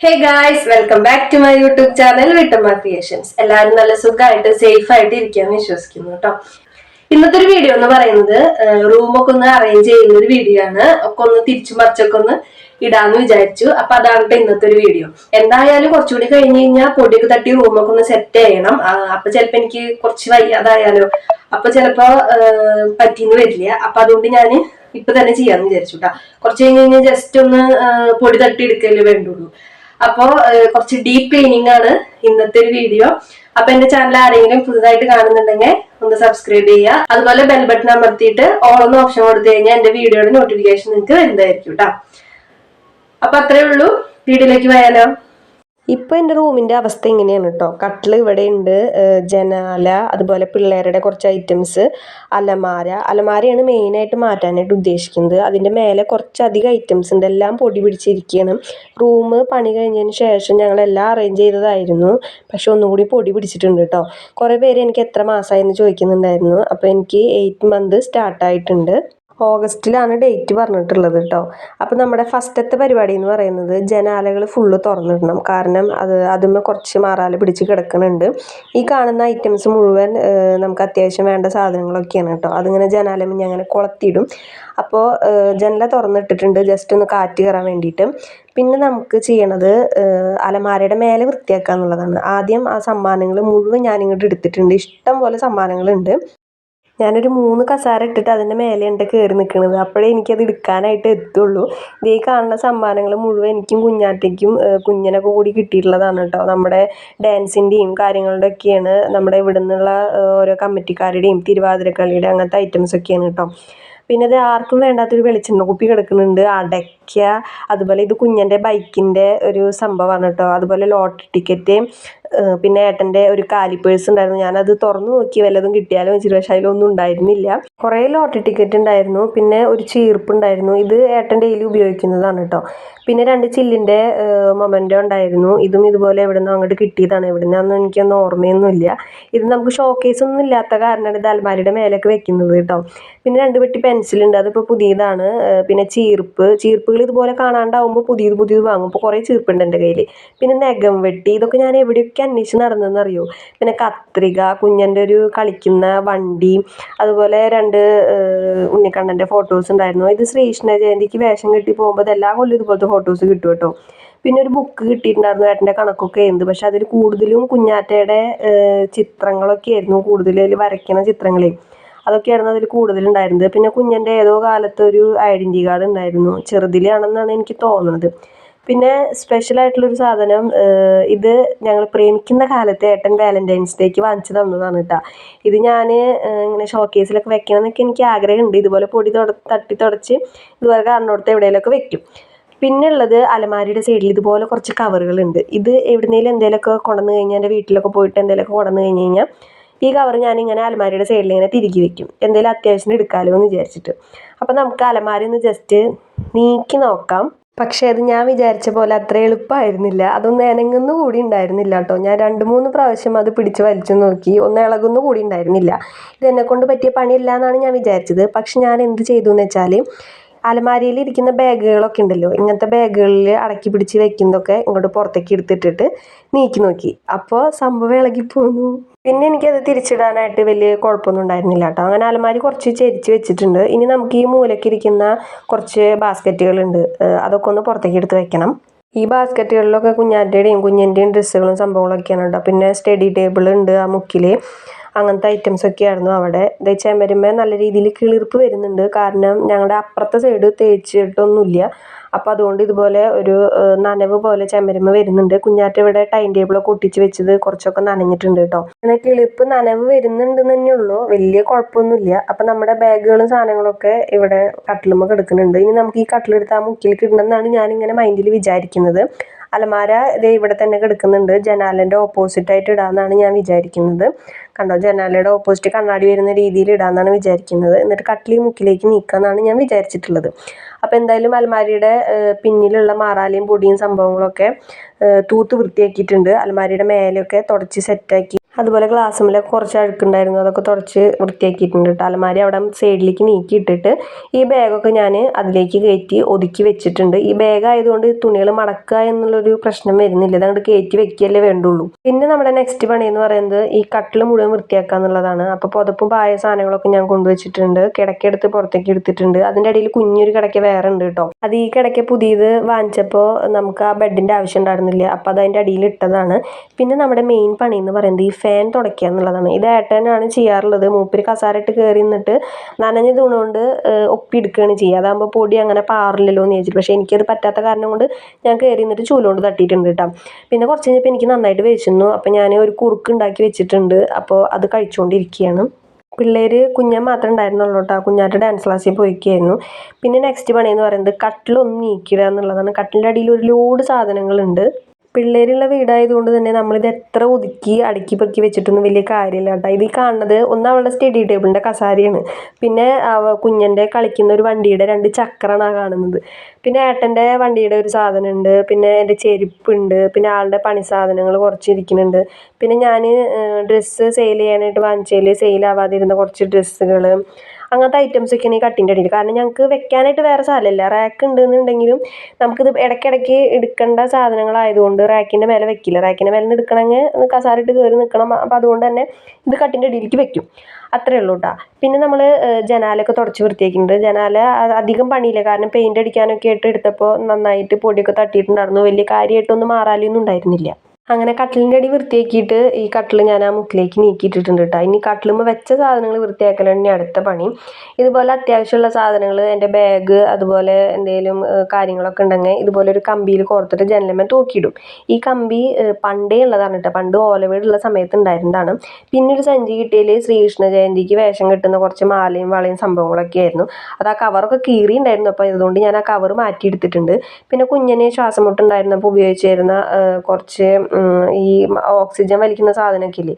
Hey guys, welcome back to my YouTube channel Vittamma Creations. എല്ലാവരും നല്ല സുഖമായിട്ട് safe ആയിട്ട് ഇരിക്കാന്ന് വിശ്വസിക്കുന്നു കേട്ടോ. ഇന്നത്തെ ഒരു വീഡിയോ എന്ന് പറയുന്നത് റൂമൊക്കെ ഒന്ന് അറേഞ്ച് ചെയ്യുന്ന ഒരു വീഡിയോ ആണ്. ഒക്കെ ഒന്ന് തിരിച്ചു മറിച്ചൊക്കെ ഒന്ന് ഇടാന്ന് വിചാരിച്ചു. അപ്പൊ അതാണ് ഇന്നത്തെ ഒരു വീഡിയോ. എന്തായാലും കുറച്ചുകൂടി കഴിഞ്ഞ് കഴിഞ്ഞാൽ പൊടിയൊക്കെ തട്ടി റൂമൊക്കെ ഒന്ന് സെറ്റ് ചെയ്യണം. അപ്പൊ ചിലപ്പോ എനിക്ക് കുറച്ച് വയ്യാതായാലോ, അപ്പൊ ചിലപ്പോ പറ്റിന്ന് വരില്ല. അപ്പൊ അതുകൊണ്ട് ഞാൻ ഇപ്പൊ തന്നെ ചെയ്യാന്ന് വിചാരിച്ചു കേട്ടോ. കുറച്ച് കഴിഞ്ഞ് കഴിഞ്ഞാൽ ജസ്റ്റ് ഒന്ന് പൊടി തട്ടി എടുക്കല്ലേ വേണ്ടുള്ളൂ. അപ്പോ കുറച്ച് ഡീപ്പ് ക്ലീനിങ് ആണ് ഇന്നത്തെ ഒരു വീഡിയോ. അപ്പൊ എന്റെ ചാനൽ ആരെങ്കിലും പുതുതായിട്ട് കാണുന്നുണ്ടെങ്കിൽ ഒന്ന് സബ്സ്ക്രൈബ് ചെയ്യുക. അതുപോലെ ബെൽ ബട്ടൺ അമർത്തിയിട്ട് ഓൾ എന്ന ഓപ്ഷൻ കൊടുത്തു കഴിഞ്ഞാൽ എന്റെ വീഡിയോയുടെ നോട്ടിഫിക്കേഷൻ നിങ്ങൾക്ക് വരുന്നതായിരിക്കും കേട്ടോ. അപ്പൊ അത്രേ ഉള്ളൂ, വീഡിയോയിലേക്ക് പോയാലോ. ഇപ്പൊ എൻ്റെ റൂമിന്റെ അവസ്ഥ ഇങ്ങനെയാണ് കേട്ടോ. കട്ടിൽ ഇവിടെ ഉണ്ട്, ജനാല, അതുപോലെ പിള്ളേരുടെ കുറച്ച് ഐറ്റംസ്, അലമാരയാണ് മെയിനായിട്ട് മാറ്റാനായിട്ട് ഉദ്ദേശിക്കുന്നത്. അതിന്റെ മേലെ കുറച്ചധികം ഐറ്റംസ് ഉണ്ട്, എല്ലാം പൊടി പിടിച്ചിരിക്കുകയാണ്. റൂം പണി കഴിഞ്ഞതിന് ശേഷം ഞങ്ങളെല്ലാം അറേഞ്ച് ചെയ്തതായിരുന്നു, പക്ഷെ ഒന്നുകൂടി പൊടി പിടിച്ചിട്ടുണ്ട് കേട്ടോ. കുറേ പേര് എനിക്ക് എത്ര മാസമായെന്ന് ചോദിക്കുന്നുണ്ടായിരുന്നു. അപ്പോൾ എനിക്ക് 8 മന്ത് സ്റ്റാർട്ടായിട്ടുണ്ട്. ഓഗസ്റ്റിലാണ് ഡേറ്റ് പറഞ്ഞിട്ടുള്ളത് കേട്ടോ. അപ്പം നമ്മുടെ ഫസ്റ്റത്തെ പരിപാടി എന്ന് പറയുന്നത് ജനാലകൾ ഫുള്ള് തുറന്നിടണം. കാരണം അതുമ്മ കുറച്ച് മാറാല പിടിച്ച് കിടക്കുന്നുണ്ട്. ഈ കാണുന്ന ഐറ്റംസ് മുഴുവൻ നമുക്ക് അത്യാവശ്യം വേണ്ട സാധനങ്ങളൊക്കെയാണ് കേട്ടോ. അതിങ്ങനെ ജനാലമ്മ അങ്ങനെ കൊളത്തിയിടും. അപ്പോൾ ജനല തുറന്നിട്ടിട്ടുണ്ട്, ജസ്റ്റ് ഒന്ന് കാറ്റ് കയറാൻ വേണ്ടിയിട്ട്. പിന്നെ നമുക്ക് ചെയ്യണത് അലമാരയുടെ മേലെ വൃത്തിയാക്കുക എന്നുള്ളതാണ്. ആദ്യം ആ സമ്മാനങ്ങൾ മുഴുവൻ ഞാനിങ്ങോട്ട് എടുത്തിട്ടുണ്ട്. ഇഷ്ടം പോലെ സമ്മാനങ്ങളുണ്ട്. ഞാനൊരു 3 കസാര ഇട്ടിട്ട് അതിൻ്റെ മേലെയുണ്ട് കയറി നിൽക്കുന്നത്. അപ്പോഴേ എനിക്കത് എടുക്കാനായിട്ട് എത്തുള്ളൂ. ഇതേ കാണുന്ന സമ്മാനങ്ങൾ മുഴുവൻ എനിക്കും കുഞ്ഞാറ്റയ്ക്കും കുഞ്ഞിനൊക്കെ കൂടി കിട്ടിയിട്ടുള്ളതാണ് കേട്ടോ. നമ്മുടെ ഡാൻസിൻ്റെയും കാര്യങ്ങളുടെ ഒക്കെയാണ്, നമ്മുടെ ഇവിടെ നിന്നുള്ള ഓരോ കമ്മിറ്റിക്കാരുടെയും തിരുവാതിരക്കളിയുടെ അങ്ങനത്തെ ഐറ്റംസ് ഒക്കെയാണ് കേട്ടോ. പിന്നെ ഇത് ആർക്കും വേണ്ടാത്തൊരു വെളിച്ചെണ്ണ കുപ്പി കിടക്കുന്നുണ്ട്, അടയ്ക്ക, അതുപോലെ ഇത് കുഞ്ഞൻ്റെ ബൈക്കിൻ്റെ ഒരു സംഭവമാണ് കേട്ടോ. അതുപോലെ ലോട്ടറി ടിക്കറ്റ്, പിന്നെ ഏട്ടൻ്റെ ഒരു കാലിപ്പേഴ്സ് ഉണ്ടായിരുന്നു. ഞാനത് തുറന്നു നോക്കി വല്ലതും കിട്ടിയാലോ വെച്ചിട്ട്, പക്ഷേ അതിലൊന്നും ഉണ്ടായിരുന്നില്ല. കുറേ ലോട്ടറി ടിക്കറ്റ് ഉണ്ടായിരുന്നു, പിന്നെ ഒരു ചീർപ്പ് ഉണ്ടായിരുന്നു. ഇത് ഏട്ടൻ ഡെയിലി ഉപയോഗിക്കുന്നതാണ് കേട്ടോ. പിന്നെ 2 ചില്ലിൻ്റെ മൊമെൻ്റോ ഉണ്ടായിരുന്നു. ഇതും ഇതുപോലെ എവിടെ നിന്നോ അങ്ങോട്ട് കിട്ടിയതാണ്. എവിടെ നിന്നാണെന്ന് എനിക്കൊന്നും ഓർമ്മയൊന്നുമില്ല. ഇത് നമുക്ക് ഷോക്കേസ് ഒന്നും ഇല്ലാത്ത കാരണമാണ് ഇത് അലമാരിയുടെ മേലൊക്കെ വെക്കുന്നത് കേട്ടോ. പിന്നെ 2 പെട്ടി പെൻസിലുണ്ട്, അതിപ്പോൾ പുതിയതാണ്. പിന്നെ ചീർപ്പുകൾ ഇതുപോലെ കാണാണ്ടാവുമ്പോൾ പുതിയത് വാങ്ങും. ഇപ്പോൾ കുറേ ചീർപ്പുണ്ട് എൻ്റെ കയ്യിൽ. പിന്നെ നഖം വെട്ടി, ഇതൊക്കെ ഞാൻ എവിടെയൊക്കെ അന്വേഷിച്ച് നടന്നതെന്ന് അറിയോ. പിന്നെ കത്രിക, കുഞ്ഞൻ്റെ ഒരു കളിക്കുന്ന വണ്ടി, അതുപോലെ 2 ഉണ്ണിക്കണ്ണൻ്റെ ഫോട്ടോസ് ഉണ്ടായിരുന്നു. ഇത് ശ്രീകൃഷ്ണ ജയന്തിക്ക് വേഷം കെട്ടി പോകുമ്പോൾ എല്ലാ കൊല്ലം ഇതുപോലത്തെ ഫോട്ടോസ് കിട്ടും കേട്ടോ. പിന്നെ ഒരു ബുക്ക് കിട്ടിയിട്ടുണ്ടായിരുന്നു ഏട്ടൻ്റെ കണക്കൊക്കെ ആയിരുന്നു. പക്ഷെ അതിൽ കൂടുതലും കുഞ്ഞാറ്റയുടെ ചിത്രങ്ങളൊക്കെ ആയിരുന്നു, കൂടുതൽ വരയ്ക്കണ ചിത്രങ്ങളെ അതൊക്കെയായിരുന്നു അതിൽ കൂടുതലുണ്ടായിരുന്നത്. പിന്നെ കുഞ്ഞൻ്റെ ഏതോ കാലത്ത് ഒരു ഐഡൻറ്റി കാർഡ് ഉണ്ടായിരുന്നു, ചെറുതിലാണെന്നാണ് എനിക്ക് തോന്നുന്നത്. പിന്നെ സ്പെഷ്യലായിട്ടുള്ളൊരു സാധനം, ഇത് ഞങ്ങൾ പ്രേമിക്കുന്ന കാലത്ത് ഏട്ടൻ വാലന്റൈൻസ് ഡേക്ക് വാങ്ങിച്ചു തന്നതാണ് കേട്ടോ. ഇത് ഞാൻ ഇങ്ങനെ ഷോക്കേസിലൊക്കെ വെക്കണം എന്നൊക്കെ എനിക്ക് ആഗ്രഹമുണ്ട്. ഇതുപോലെ പൊടി തട്ടി തുടച്ച് ഇതുപോലെ കാണുന്നിടത്ത് എവിടെയെങ്കിലുമൊക്കെ വെക്കും. പിന്നെ ഉള്ളത് അലമാരിയുടെ സൈഡിൽ ഇതുപോലെ കുറച്ച് കവറുകളുണ്ട്. ഇത് എവിടുന്നേലും എന്തെങ്കിലുമൊക്കെ കൊണ്ടുവന്ന് കഴിഞ്ഞാൽ, എൻ്റെ വീട്ടിലൊക്കെ പോയിട്ട് എന്തെങ്കിലുമൊക്കെ കൊണ്ടുവന്ന് കഴിഞ്ഞ് കഴിഞ്ഞാൽ ഈ കവർ ഞാനിങ്ങനെ അലമാരിയുടെ സൈഡിൽ ഇങ്ങനെ തിരികെ വെക്കും, എന്തെങ്കിലും അത്യാവശ്യം എടുക്കാമല്ലോ എന്ന് വിചാരിച്ചിട്ട്. അപ്പം നമുക്ക് അലമാരി ഒന്ന് ജസ്റ്റ് നീക്കി നോക്കാം. പക്ഷേ അത് ഞാൻ വിചാരിച്ച പോലെ അത്ര എളുപ്പമായിരുന്നില്ല. അതൊന്നും ഇണങ്ങുന്ന കൂടി ഉണ്ടായിരുന്നില്ല കേട്ടോ. ഞാൻ 2-3 പ്രാവശ്യം അത് പിടിച്ച് വലിച്ചു നോക്കി, ഒന്നും ഇളകുന്ന കൂടി ഉണ്ടായിരുന്നില്ല. ഇതെന്നെ കൊണ്ട് പറ്റിയ പണിയില്ല എന്നാണ് ഞാൻ വിചാരിച്ചത്. പക്ഷെ ഞാൻ എന്ത് ചെയ്തു എന്ന് വെച്ചാൽ, അലമാരിയിൽ ഇരിക്കുന്ന ബാഗുകളൊക്കെ ഉണ്ടല്ലോ, ഇങ്ങനത്തെ ബാഗുകളിൽ അടക്കി പിടിച്ച് വെക്കുന്നതൊക്കെ ഇങ്ങോട്ട് പുറത്തേക്ക് എടുത്തിട്ടിട്ട് നീക്കി നോക്കി. അപ്പോൾ സംഭവം ഇളകിപ്പോന്നു. പിന്നെ എനിക്കത് തിരിച്ചിടാനായിട്ട് വലിയ കുഴപ്പമൊന്നും ഉണ്ടായിരുന്നില്ല കേട്ടോ. അങ്ങനെ അലമാരി കുറച്ച് ചെരിച്ച് വെച്ചിട്ടുണ്ട്. ഇനി നമുക്ക് ഈ മൂലക്കിരിക്കുന്ന കുറച്ച് ബാസ്ക്കറ്റുകളുണ്ട്, അതൊക്കെ ഒന്ന് പുറത്തേക്ക് എടുത്ത് വെക്കണം. ഈ ബാസ്ക്കറ്റുകളിലൊക്കെ കുഞ്ഞാറ്റയുടെയും കുഞ്ഞിൻ്റെയും ഡ്രസ്സുകളും സംഭവങ്ങളൊക്കെയാണ് കേട്ടോ. പിന്നെ സ്റ്റഡി ടേബിൾ ഉണ്ട് ആ മുക്കിൽ, അങ്ങനത്തെ ഐറ്റംസ് ഒക്കെ ആയിരുന്നു അവിടെ. ചുമരുമ്മേ നല്ല രീതിയിൽ കിളിർപ്പ് വരുന്നുണ്ട്, കാരണം ഞങ്ങളുടെ അപ്പുറത്തെ സൈഡ് തേച്ചിട്ടൊന്നുമില്ല. അപ്പോൾ അതുകൊണ്ട് ഇതുപോലെ ഒരു നനവ് പോലെ ചുമരുമ്മ വരുന്നുണ്ട്. കുഞ്ഞാറ്റ ഇവിടെ ടൈം ടേബിളൊക്കെ ഒട്ടിച്ച് വെച്ചത് കുറച്ചൊക്കെ നനഞ്ഞിട്ടുണ്ട് കേട്ടോ. അങ്ങനെ കിളിർപ്പ് നനവ് വരുന്നുണ്ടെന്ന് തന്നെ ഉള്ളൂ, വലിയ കുഴപ്പമൊന്നുമില്ല. അപ്പം നമ്മുടെ ബാഗുകളും സാധനങ്ങളൊക്കെ ഇവിടെ കട്ടിലുമ്മ കിടക്കുന്നുണ്ട്. ഇനി നമുക്ക് ഈ കട്ടിലെടുത്ത് ആ മുക്കിലേക്ക് ഇടണമെന്നാണ് ഞാനിങ്ങനെ മൈൻഡിൽ വിചാരിക്കുന്നത്. അലമാര ദേ ഇവിടെ തന്നെ കിടക്കുന്നുണ്ട്, ജനാലൻ്റെ ഓപ്പോസിറ്റായിട്ട് ഇടാമെന്നാണ് ഞാൻ വിചാരിക്കുന്നത്. കണ്ടോ, ജനാലയുടെ ഓപ്പോസിറ്റ് കണ്ണാടി വരുന്ന രീതിയിൽ ഇടാമെന്നാണ് വിചാരിക്കുന്നത്. എന്നിട്ട് കട്ടിൽ മുക്കിലേക്ക് നീക്കാമെന്നാണ് ഞാൻ വിചാരിച്ചിട്ടുള്ളത്. അപ്പോൾ എന്തായാലും അലമാരിയുടെ പിന്നിലുള്ള മാറാലയും പൊടിയും സംഭവങ്ങളൊക്കെ തൂത്ത് വൃത്തിയാക്കിയിട്ടുണ്ട്. അലമാരിയുടെ മേലെയൊക്കെ തുടച്ച് സെറ്റാക്കി അതുപോലെ ഗ്ലാസ്സുമ്മൽ കുറച്ച് അഴുക്കുണ്ടായിരുന്നു, അതൊക്കെ തുടച്ച് വൃത്തിയാക്കിയിട്ടുണ്ട് കേട്ടോ. അലമാരി അവിടെ സൈഡിലേക്ക് നീക്കിയിട്ടിട്ട് ഈ ബാഗൊക്കെ ഞാൻ അതിലേക്ക് കയറ്റി ഒതുക്കി വെച്ചിട്ടുണ്ട്. ഈ ബാഗ് ആയതുകൊണ്ട് തുണികൾ മടക്കുക എന്നുള്ളൊരു പ്രശ്നം വരുന്നില്ല, അതങ്ങോട്ട് കയറ്റി വെക്കുകയല്ലേ വേണ്ടുള്ളൂ. പിന്നെ നമ്മുടെ നെക്സ്റ്റ് പണി എന്ന് പറയുന്നത് ഈ കട്ടിൽ മുഴുവൻ വൃത്തിയാക്കുക എന്നുള്ളതാണ്. അപ്പോൾ പുതപ്പും പായ സാധനങ്ങളൊക്കെ ഞാൻ കൊണ്ടുവച്ചിട്ടുണ്ട്. കിടക്കെടുത്ത് പുറത്തേക്ക് എടുത്തിട്ടുണ്ട്. അതിൻ്റെ ഇടയിൽ കുഞ്ഞൊരു കിടക്ക വേറെ ഉണ്ട് കേട്ടോ. അത് ഈ കിടക്ക പുതിയത് വാങ്ങിച്ചപ്പോൾ നമുക്ക് ആ ബെഡിൻ്റെ ആവശ്യം ഉണ്ടായിരുന്നില്ല, അപ്പോൾ അത് അതിൻ്റെ അടിയിൽ ഇട്ടതാണ്. പിന്നെ നമ്മുടെ മെയിൻ പണി എന്ന് പറയുന്നത് ഈ ഫാൻ തുടയ്ക്കുക എന്നുള്ളതാണ്. ഇത് ഏട്ടനാണ് ചെയ്യാറുള്ളത്. മൂപ്പര് കസാരയിട്ട് കയറി നിന്നിട്ട് നനഞ്ഞ തുണി കൊണ്ട് ഒപ്പിയെടുക്കുകയാണ് ചെയ്യുക. അതാകുമ്പോൾ പൊടി അങ്ങനെ പാറില്ലല്ലോ എന്ന് ചോദിച്ചിട്ട്. പക്ഷേ എനിക്കത് പറ്റാത്ത കാരണം കൊണ്ട് ഞാൻ കയറി നിന്നിട്ട് ചൂലുകൊണ്ട് തട്ടിയിട്ടുണ്ട് കേട്ടോ. പിന്നെ കുറച്ച് കഴിഞ്ഞപ്പോൾ എനിക്ക് നന്നായിട്ട് വിശന്നു. അപ്പോൾ ഞാൻ ഒരു കുറുക്ക് ഉണ്ടാക്കി വെച്ചിട്ടുണ്ട്. അപ്പോൾ അത് കഴിച്ചുകൊണ്ടിരിക്കുകയാണ്. പിള്ളേർ കുഞ്ഞൻ മാത്രമേ ഉണ്ടായിരുന്നുള്ളൂ കേട്ടോ. കുഞ്ഞാറ്റ ഡാൻസ് ക്ലാസ്സിൽ പോയിക്കായിരുന്നു. പിന്നെ നെക്സ്റ്റ് പണി എന്ന് പറയുന്നത് കട്ടിലൊന്ന് നീക്കിയിടുക എന്നുള്ളതാണ്. കട്ടിലിൻ്റെ അടിയിൽ ഒരു ലോഡ് സാധനങ്ങളുണ്ട്. പിള്ളേരുള്ള വീടായതുകൊണ്ട് തന്നെ നമ്മളിത് എത്ര ഒതുക്കി അടുക്കി പെറുക്കി വെച്ചിട്ടൊന്നും വലിയ കാര്യമില്ല കേട്ടോ. ഇത് ഈ കാണുന്നത് ഒന്ന് അവളുടെ സ്റ്റഡി ടേബിളിൻ്റെ കസാരയാണ്. പിന്നെ കുഞ്ഞൻ്റെ കളിക്കുന്ന ഒരു വണ്ടിയുടെ 2 ചക്രമാണ് ആ കാണുന്നത്. പിന്നെ ഏട്ടൻ്റെ വണ്ടിയുടെ ഒരു സാധനമുണ്ട്. പിന്നെ എൻ്റെ ചെരുപ്പുണ്ട്. പിന്നെ ആളുടെ പണി സാധനങ്ങൾ കുറച്ച് ഇരിക്കുന്നുണ്ട്. പിന്നെ ഞാൻ ഡ്രസ്സ് സെയിൽ ചെയ്യാനായിട്ട് വാങ്ങിച്ചതിൽ സെയിലാവാതിരുന്ന കുറച്ച് ഡ്രസ്സുകൾ, അങ്ങനത്തെ ഐറ്റംസ് ഒക്കെയാണ് ഈ കട്ടിൻ്റെ അടിയിൽ. കാരണം ഞങ്ങൾക്ക് വെക്കാനായിട്ട് വേറെ സ്ഥലമില്ല. റാക്ക് ഉണ്ടെന്നുണ്ടെങ്കിലും നമുക്കിത് ഇടയ്ക്കിടയ്ക്ക് എടുക്കേണ്ട സാധനങ്ങളായതുകൊണ്ട് റാക്കിൻ്റെ മേലെ വെക്കില്ല. റാക്കിൻ്റെ മേലെ നിന്ന് എടുക്കണമെങ്കിൽ കസാരയിട്ട് കയറി നിൽക്കണം. അപ്പോൾ അതുകൊണ്ട് തന്നെ ഇത് കട്ടിൻ്റെ അടിയിലേക്ക് വെക്കും. അത്രയേ ഉള്ളൂ കേട്ടോ. പിന്നെ നമ്മൾ ജനാലൊക്കെ തുടച്ച് വൃത്തിയാക്കിയിട്ടുണ്ട്. ജനാല അധികം പണിയില്ല, കാരണം പെയിൻ്റ് അടിക്കാനൊക്കെ ആയിട്ട് എടുത്തപ്പോൾ നന്നായിട്ട് പൊടിയൊക്കെ തട്ടിയിട്ടുണ്ടായിരുന്നു. വലിയ കാര്യമായിട്ടൊന്നും മാറാലൊന്നും ഉണ്ടായിരുന്നില്ല. അങ്ങനെ കട്ടിലിൻ്റെ അടി വൃത്തിയാക്കിയിട്ട് ഈ കട്ടിൽ ഞാൻ ആ മുക്കിലേക്ക് നീക്കിയിട്ടിട്ടുണ്ട് കേട്ടോ. ഇനി കട്ടിലുമ്പോൾ വെച്ച സാധനങ്ങൾ വൃത്തിയാക്കലാണ് ഇനി അടുത്ത പണി. ഇതുപോലെ അത്യാവശ്യമുള്ള സാധനങ്ങൾ, എൻ്റെ ബാഗ്, അതുപോലെ എന്തെങ്കിലും കാര്യങ്ങളൊക്കെ ഉണ്ടെങ്കിൽ ഇതുപോലെ ഒരു കമ്പിയിൽ കോർത്തിട്ട് ജനലമ്മ തൂക്കിയിടും. ഈ കമ്പി പണ്ടേ ഉള്ളതാണ് കേട്ടോ. പണ്ട് ഓലവീടുള്ള സമയത്ത് ഉണ്ടായിരുന്നതാണ്. പിന്നെ ഒരു സഞ്ചി കിട്ടിയതിൽ ശ്രീകൃഷ്ണ ജയന്തിക്ക് വേഷം കെട്ടുന്ന കുറച്ച് മാലയും വളയും സംഭവങ്ങളൊക്കെ ആയിരുന്നു. അത് ആ കവറൊക്കെ കീറിയിട്ടുണ്ടായിരുന്നു. അപ്പോൾ അതുകൊണ്ട് ഞാൻ ആ കവർ മാറ്റിയെടുത്തിട്ടുണ്ട്. പിന്നെ കുഞ്ഞിന് ശ്വാസം മുട്ടുണ്ടായിരുന്നപ്പോൾ ഉപയോഗിച്ചിരുന്ന കുറച്ച് ഈ ഓക്സിജൻ വലിക്കുന്ന സാധനമൊക്കെ ഇല്ലേ,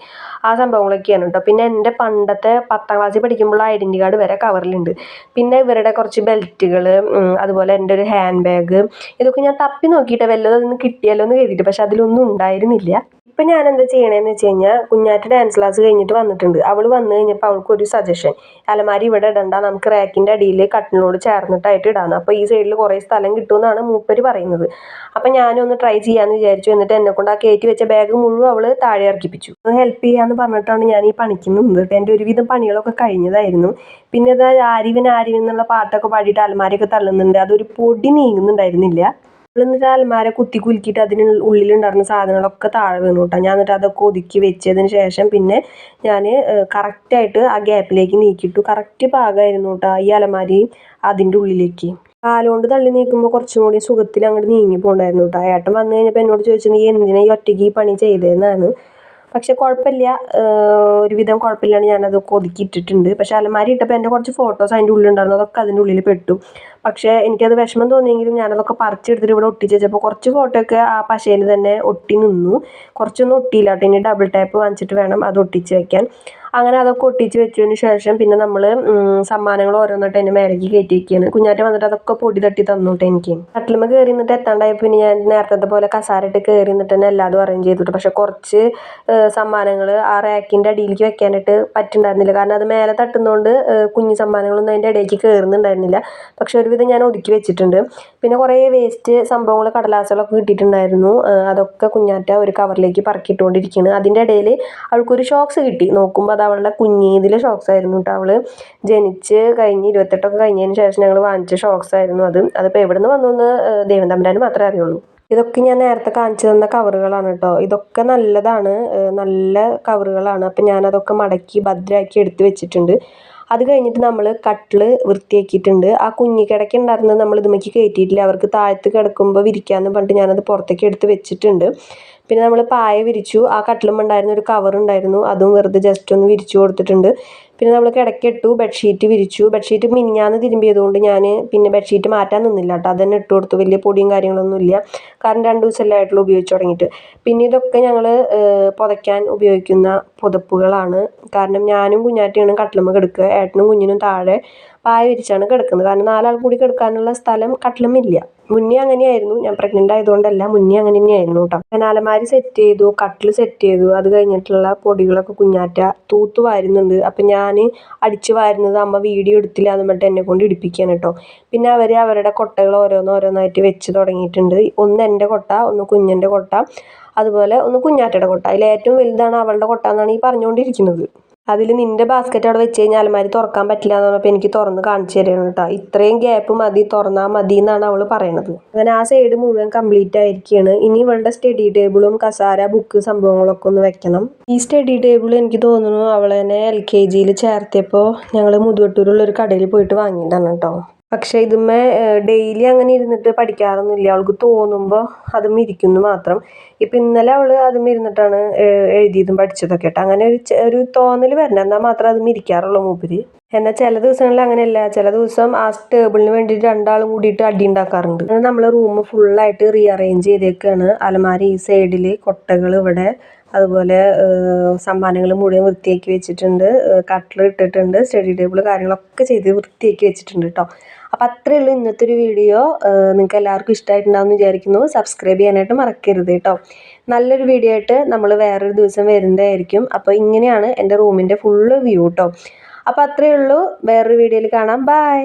ആ സംഭവങ്ങളൊക്കെയാണ് കേട്ടോ. പിന്നെ എൻ്റെ പണ്ടത്തെ 10ാം ക്ലാസ്സിൽ പഠിക്കുമ്പോൾ ഐഡൻറ്റി കാർഡ് വരെ കവറിലുണ്ട്. പിന്നെ ഇവരുടെ കുറച്ച് ബെൽറ്റുകൾ, അതുപോലെ എൻ്റെ ഒരു ഹാൻഡ് ബാഗ്, ഇതൊക്കെ ഞാൻ തപ്പി നോക്കിയിട്ട് വല്ലതും അതൊന്ന് കിട്ടിയാലോ എന്ന് കരുതിയിട്ട്, പക്ഷെ അതിലൊന്നും ഉണ്ടായിരുന്നില്ല. ഇപ്പം ഞാൻ എന്താ ചെയ്യണമെന്ന് വെച്ച് കഴിഞ്ഞാൽ, കുഞ്ഞാറ്റ് ഡാൻസ് ക്ലാസ് കഴിഞ്ഞിട്ട് വന്നിട്ടുണ്ട്. അവൾ വന്നു കഴിഞ്ഞപ്പോൾ അവൾക്കൊരു സജഷൻ, അലമാരി ഇവിടെ ഇടണ്ട, നമുക്ക് റാക്കിൻ്റെ അടിയിൽ കട്ടിലിനോട് ചേർന്നിട്ടായിട്ട് ഇടാന്ന്. അപ്പോൾ ഈ സൈഡിൽ കുറേ സ്ഥലം കിട്ടുമെന്നാണ് മൂപ്പര് പറയുന്നത്. അപ്പം ഞാനൊന്ന് ട്രൈ ചെയ്യാമെന്ന് വിചാരിച്ചു. എന്നിട്ട് എന്നെ കൊണ്ട് ആ കയറ്റി വെച്ച ബാഗ് മുഴുവൻ അവൾ താഴെ ഇറക്കിപ്പിച്ചു. ഹെൽപ്പ് ചെയ്യാമെന്ന് പറഞ്ഞിട്ടാണ് ഞാൻ ഈ പണിക്ക് നിന്നത്. എൻ്റെ ഒരുവിധം പണികളൊക്കെ കഴിഞ്ഞതായിരുന്നു. പിന്നെ ഇതാ ആരിവൻ ആരിവൻ എന്നുള്ള പാട്ടൊക്കെ പാടിയിട്ട് അലമാരിയൊക്കെ തള്ളുന്നുണ്ട്. അതൊരു പൊടി നീങ്ങുന്നുണ്ടായിരുന്നില്ല. എന്നിട്ട് അലമാര കുത്തി കുലുക്കിയിട്ട് അതിന് ഉള്ളിലുണ്ടായിരുന്ന സാധനങ്ങളൊക്കെ താഴെ വീണു കേട്ടോ. ഞാൻ എന്നിട്ട് അതൊക്കെ ഒതുക്കി വെച്ചതിന് ശേഷം പിന്നെ ഞാൻ കറക്റ്റായിട്ട് ആ ഗ്യാപ്പിലേക്ക് നീക്കിയിട്ടു. കറക്റ്റ് പാകമായിരുന്നു കേട്ടോ ഈ അലമാരി അതിൻ്റെ ഉള്ളിലേക്ക്. കാലുകൊണ്ട് തള്ളി നീക്കുമ്പോൾ കുറച്ചും കൂടി സുഖത്തിൽ അങ്ങോട്ട് നീങ്ങി പോകണ്ടായിരുന്നു കേട്ടോ. ഏട്ടൻ വന്നു കഴിഞ്ഞപ്പോൾ എന്നോട് ചോദിച്ചു, നീ എന്തിനാ ഈ ഒറ്റയ്ക്ക് ഈ പണി ചെയ്തതെന്നാണ്. പക്ഷെ കുഴപ്പമില്ല, ഒരുവിധം കുഴപ്പമില്ലാണ്ട് ഞാനതൊക്കെ ഒതുക്കിയിട്ടിട്ടുണ്ട്. പക്ഷെ അലമാരി ഇട്ടപ്പോൾ എൻ്റെ കുറച്ച് ഫോട്ടോസ് അതിൻ്റെ ഉള്ളിലുണ്ടായിരുന്നു, അതൊക്കെ അതിൻ്റെ ഉള്ളിൽ പെട്ടു. പക്ഷേ എനിക്കത് വിഷമം തോന്നിയെങ്കിലും ഞാനതൊക്കെ പറിച്ചെടുത്തിട്ട് ഇവിടെ ഒട്ടിച്ച് വെച്ചപ്പോൾ കുറച്ച് ഫോട്ടോ ഒക്കെ ആ പശയിൽ തന്നെ ഒട്ടി നിന്നു. കുറച്ചൊന്നും ഒട്ടിയില്ല കേട്ടോ. ഇനി ഡബിൾ ടാപ്പ് വാങ്ങിച്ചിട്ട് വേണം അത് ഒട്ടിച്ച് വയ്ക്കാൻ. അങ്ങനെ അതൊക്കെ ഒട്ടിച്ച് വെച്ചതിന് ശേഷം പിന്നെ നമ്മൾ സമ്മാനങ്ങൾ ഓരോന്നിട്ട് എൻ്റെ മേലേക്ക് കയറ്റി വയ്ക്കുകയാണ്. കുഞ്ഞാറ്റ വന്നിട്ട് അതൊക്കെ പൊടി തട്ടി തന്നോട്ടെ എനിക്ക്. കട്ടിലുമ്മ കയറി നിന്നിട്ട് എത്താണ്ടായപ്പോൾ പിന്നെ ഞാൻ നേരത്തെ പോലെ കസാരയിട്ട് കയറി നിന്നിട്ട് തന്നെ എല്ലാതും അറേഞ്ച് ചെയ്തിട്ട്. പക്ഷെ കുറച്ച് സമ്മാനങ്ങൾ ആ റാക്കിൻ്റെ അടിയിലേക്ക് വെക്കാനായിട്ട് പറ്റുന്നുണ്ടായിരുന്നില്ല, കാരണം അത് മേലെ തട്ടുന്നതുകൊണ്ട് കുഞ്ഞു സമ്മാനങ്ങളൊന്നും അതിൻ്റെ ഇടയ്ക്ക് കയറുന്നുണ്ടായിരുന്നില്ല. പക്ഷെ ഒരുവിധം ഞാൻ ഒതുക്കി വെച്ചിട്ടുണ്ട്. പിന്നെ കുറേ വേസ്റ്റ് സംഭവങ്ങൾ, കടലാസുകളൊക്കെ കിട്ടിയിട്ടുണ്ടായിരുന്നു. അതൊക്കെ കുഞ്ഞാറ്റ ഒരു കവറിലേക്ക് പറക്കിയിട്ടുകൊണ്ടിരിക്കുകയാണ്. അതിൻ്റെ ഇടയിൽ അവൾക്കൊരു ഷോക്സ് കിട്ടി. നോക്കുമ്പോൾ അത് അവളുടെ കുഞ്ഞീതിലെ ഷോക്സ് ആയിരുന്നു കേട്ടോ. അവൾ ജനിച്ച് കഴിഞ്ഞ് 28 കഴിഞ്ഞതിന് ശേഷം ഞങ്ങൾ വാങ്ങിച്ച ഷോക്സ് ആയിരുന്നു അത്. അതിപ്പോൾ എവിടെ നിന്ന് വന്നു ദൈവം തമ്പുരാന് മാത്രമേ അറിയുള്ളൂ. ഇതൊക്കെ ഞാൻ നേരത്തെ കാണിച്ചു തന്ന കവറുകളാണ് കേട്ടോ. ഇതൊക്കെ നല്ലതാണ്, നല്ല കവറുകളാണ്. അപ്പം ഞാനതൊക്കെ മടക്കി ഭദ്രമാക്കി എടുത്ത് വെച്ചിട്ടുണ്ട്. അത് കഴിഞ്ഞിട്ട് നമ്മൾ കട്ടില് വൃത്തിയാക്കിയിട്ടുണ്ട്. ആ കുഞ്ഞി കിടക്ക ഉണ്ടായിരുന്നത് നമ്മൾ ഇതുമ്മേക്ക് കയറ്റിയിട്ടില്ല. അവർക്ക് താഴത്ത് കിടക്കുമ്പോൾ വിരിക്കാമെന്ന് പറഞ്ഞിട്ട് ഞാനത് പുറത്തേക്ക് എടുത്ത് വെച്ചിട്ടുണ്ട്. പിന്നെ നമ്മൾ പായ വിരിച്ചു. ആ കട്ടിലുമുണ്ടായിരുന്ന ഒരു കവർ ഉണ്ടായിരുന്നു, അതും വെറുതെ ജസ്റ്റ് ഒന്ന് വിരിച്ചു കൊടുത്തിട്ടുണ്ട്. പിന്നെ നമ്മൾ കിടക്കിട്ടു, ബെഡ്ഷീറ്റ് വിരിച്ചു. ബെഡ്ഷീറ്റ് മിനിഞ്ഞാന്ന് തിരുമ്പിയതുകൊണ്ട് ഞാൻ പിന്നെ ബെഡ്ഷീറ്റ് മാറ്റാൻ നിന്നില്ല കേട്ടോ. അതന്നെ ഇട്ട് കൊടുത്തു. വലിയ പൊടിയും കാര്യങ്ങളൊന്നും ഇല്ല, കാരണം 2 ദിവസമല്ലേ ആയിട്ടുള്ളൂ ഉപയോഗിച്ച് തുടങ്ങിയിട്ട്. പിന്നെ ഇതൊക്കെ ഞങ്ങൾ പുതയ്ക്കാൻ ഉപയോഗിക്കുന്ന പുതപ്പുകളാണ്. കാരണം ഞാനും കുഞ്ഞാറ്റയാണ് കട്ടിലുമ്മ കിടക്കുക, ഏട്ടനും കുഞ്ഞിനും താഴെ പായ വിരിച്ചാണ് കിടക്കുന്നത്. കാരണം 4 ആൾ കൂടി കിടക്കാനുള്ള സ്ഥലം കട്ടിലുമ്മില്ല. മുന്നേ അങ്ങനെയായിരുന്നു, ഞാൻ പ്രഗ്നൻ്റ് ആയതുകൊണ്ടല്ല, മുന്നേ അങ്ങനെ തന്നെയായിരുന്നു കേട്ടോ. ഞാൻ അലമാരി സെറ്റ് ചെയ്തു, കട്ടിൽ സെറ്റ് ചെയ്തു. അത് കഴിഞ്ഞിട്ടുള്ള പൊടികളൊക്കെ കുഞ്ഞാറ്റ തൂത്ത് വാരുന്നുണ്ട്. അപ്പം ഞാൻ അടിച്ച് വാരുന്നത് അമ്മ വീഡിയോ എടുത്തില്ല എന്ന് പറഞ്ഞിട്ട് എന്നെ കൊണ്ട് ഇടിപ്പിക്കുകയാണ് കേട്ടോ. പിന്നെ അവർ അവരുടെ കൊട്ടകൾ ഓരോന്നോരോന്നായിട്ട് വെച്ച് തുടങ്ങിയിട്ടുണ്ട്. ഒന്ന് എൻ്റെ കൊട്ട, ഒന്ന് കുഞ്ഞിൻ്റെ കൊട്ട, അതുപോലെ ഒന്ന് കുഞ്ഞാറ്റയുടെ കൊട്ട. അതിൽ ഏറ്റവും വലുതാണ് അവളുടെ കൊട്ട എന്നാണ് ഈ പറഞ്ഞുകൊണ്ടിരിക്കുന്നത്. അതിൽ നിൻ്റെ ബാസ്ക്കറ്റ് അവിടെ വെച്ച് കഴിഞ്ഞാൽ അലമാരി തുറക്കാൻ പറ്റില്ല എന്ന് പറഞ്ഞപ്പോൾ എനിക്ക് തുറന്ന് കാണിച്ചു തരണം കേട്ടോ. ഇത്രയും ഗ്യാപ്പ് മതി, തുറന്നാൽ മതി എന്നാണ് അവൾ പറയണത്. അങ്ങനെ ആ സൈഡ് മുഴുവൻ കംപ്ലീറ്റ് ആയിരിക്കുകയാണ്. ഇനി ഇവളുടെ സ്റ്റഡി ടേബിളും കസാര, ബുക്ക് സംഭവങ്ങളൊക്കെ ഒന്ന് വെക്കണം. ഈ സ്റ്റഡി ടേബിൾ എനിക്ക് തോന്നുന്നു അവളെ LKG ചേർത്തിയപ്പോൾ ഞങ്ങൾ മുതുവട്ടൂരുള്ള ഒരു കടയിൽ പോയിട്ട് വാങ്ങിയിട്ടാണ് കേട്ടോ. പക്ഷേ ഇതുമ്മേ ഡെയിലി അങ്ങനെ ഇരുന്നിട്ട് പഠിക്കാറൊന്നുമില്ല. അവൾക്ക് തോന്നുമ്പോൾ അതും ഇരിക്കുന്നു മാത്രം. ഇപ്പം ഇന്നലെ അവൾ അതും ഇരുന്നിട്ടാണ് എഴുതിയതും പഠിച്ചതൊക്കെ കേട്ടോ. അങ്ങനെ ഒരു തോന്നൽ വരണം, എന്നാൽ മാത്രം അതും ഇരിക്കാറുള്ളൂ മൂപ്പര്. എന്നാൽ ചില ദിവസങ്ങളിൽ അങ്ങനെയല്ല. ചില ദിവസം ആ ടേബിളിന് വേണ്ടിയിട്ട് രണ്ടാളും കൂടിയിട്ട് അടി ഉണ്ടാക്കാറുണ്ട്. നമ്മൾ റൂം ഫുള്ളായിട്ട് റീഅറേഞ്ച് ചെയ്തേക്കാണ്. അലമാരി ഈ സൈഡിൽ, കൊട്ടകൾ ഇവിടെ, അതുപോലെ സമ്മാനങ്ങൾ മുഴുവൻ വൃത്തിയാക്കി വെച്ചിട്ടുണ്ട്. കട്ടിൽ ഇട്ടിട്ടുണ്ട്, സ്റ്റഡി ടേബിൾ കാര്യങ്ങളൊക്കെ ചെയ്ത് വൃത്തിയാക്കി വെച്ചിട്ടുണ്ട് കേട്ടോ. അപ്പോൾ അത്രയേ ഉള്ളൂ ഇന്നത്തെ ഒരു വീഡിയോ. നിങ്ങൾക്ക് എല്ലാവർക്കും ഇഷ്ടമായിട്ടുണ്ടാകുമെന്ന് വിചാരിക്കുന്നു. സബ്സ്ക്രൈബ് ചെയ്യാനായിട്ട് മറക്കരുത് കേട്ടോ. നല്ലൊരു വീഡിയോ ആയിട്ട് നമ്മൾ വേറൊരു ദിവസം വരുന്നതായിരിക്കും. അപ്പോൾ ഇങ്ങനെയാണ് എൻ്റെ റൂമിൻ്റെ ഫുള്ള് വ്യൂ കേട്ടോ. അപ്പോൾ അത്രയേ ഉള്ളൂ. വേറൊരു വീഡിയോയിൽ കാണാം. ബൈ.